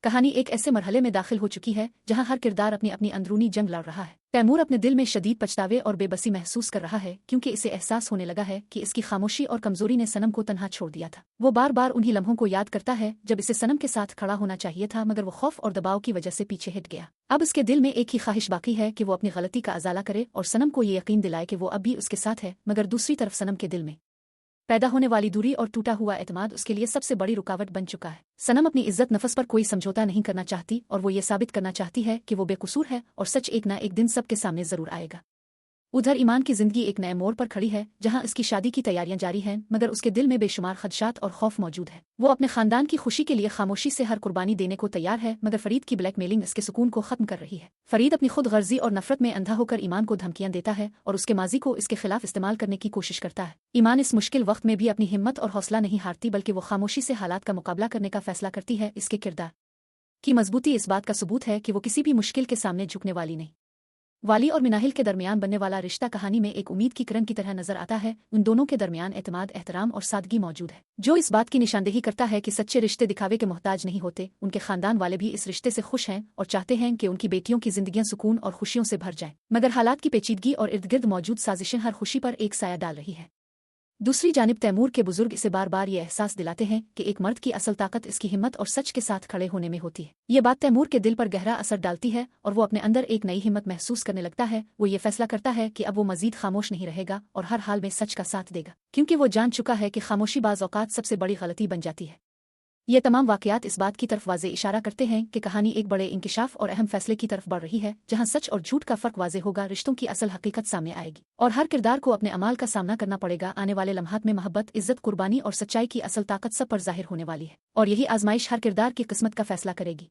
कहानी एक ऐसे मरहले में दाखिल हो चुकी है जहां हर किरदार अपनी अपनी अंदरूनी जंग लड़ रहा है। तैमूर अपने दिल में शदीद पछतावे और बेबसी महसूस कर रहा है क्योंकि इसे एहसास होने लगा है कि इसकी खामोशी और कमजोरी ने सनम को तन्हा छोड़ दिया था। वो बार बार उन्हीं लम्हों को याद करता है जब इसे सनम के साथ खड़ा होना चाहिए था, मगर वो खौफ और दबाव की वजह से पीछे हट गया। अब उसके दिल में एक ही ख्वाहिश बाकी है कि वो अपनी गलती का अजाला करे और सनम को ये यकीन दिलाए कि वो अब भी उसके साथ है। मगर दूसरी तरफ सनम के दिल में पैदा होने वाली दूरी और टूटा हुआ एतमाद उसके लिए सबसे बड़ी रुकावट बन चुका है। सनम अपनी इज्जत नफस पर कोई समझौता नहीं करना चाहती और वो ये साबित करना चाहती है कि वो बेकसूर है और सच एक ना एक दिन सबके सामने जरूर आएगा। उधर ईमान की जिंदगी एक नए मोड़ पर खड़ी है जहां इसकी शादी की तैयारियां जारी हैं, मगर उसके दिल में बेशुमार खदशात और खौफ मौजूद है। वो अपने खानदान की खुशी के लिए खामोशी से हर कुर्बानी देने को तैयार है, मगर फरीद की ब्लैकमेलिंग इसके सुकून को खत्म कर रही है। फरीद अपनी खुद गर्जी और नफरत में अंधा होकर ईमान को धमकियां देता है और उसके माजी को इसके खिलाफ इस्तेमाल करने की कोशिश करता है। ईमान इस मुश्किल वक्त में भी अपनी हिम्मत और हौसला नहीं हारती, बल्कि वो खामोशी से हालात का मुकाबला करने का फैसला करती है। इसके किरदार की मजबूती इस बात का सबूत है कि वो किसी भी मुश्किल के सामने झुकने वाली नहीं। वाली और मिनाहिल के दरमियान बनने वाला रिश्ता कहानी में एक उम्मीद की किरण की तरह नजर आता है। उन दोनों के दरमियान एतमाद, एहतराम और सादगी मौजूद है, जो इस बात की निशानदेही करता है कि सच्चे रिश्ते दिखावे के मोहताज नहीं होते। उनके खानदान वाले भी इस रिश्ते से खुश हैं और चाहते हैं कि उनकी बेटियों की जिंदगियां सुकून और खुशियों से भर जाएं, मगर हालात की पेचीदगी और इर्द गिर्द मौजूद साजिशें हर खुशी पर एक साया डाल रही है। दूसरी जानिब तैमूर के बुजुर्ग इसे बार बार ये एहसास दिलाते हैं कि एक मर्द की असल ताकत इसकी हिम्मत और सच के साथ खड़े होने में होती है। ये बात तैमूर के दिल पर गहरा असर डालती है और वो अपने अंदर एक नई हिम्मत महसूस करने लगता है। वो ये फैसला करता है कि अब वो मजीद खामोश नहीं रहेगा और हर हाल में सच का साथ देगा, क्योंकि वो जान चुका है कि खामोशी बाज़ औक़ात सबसे बड़ी गलती बन जाती है। ये तमाम वाक़यात इस बात की तरफ वाज़े इशारा करते हैं कि कहानी एक बड़े इंकिशाफ और अहम फैसले की तरफ बढ़ रही है, जहां सच और झूठ का फ़र्क वाज़े होगा, रिश्तों की असल हकीकत सामने आएगी और हर किरदार को अपने अमाल का सामना करना पड़ेगा। आने वाले लम्हात में मोहब्बत, इज्जत, कुर्बानी और सच्चाई की असल ताकत सब पर ज़ाहिर होने वाली है और यही आजमाइश हर किरदार की किस्मत का फैसला करेगी।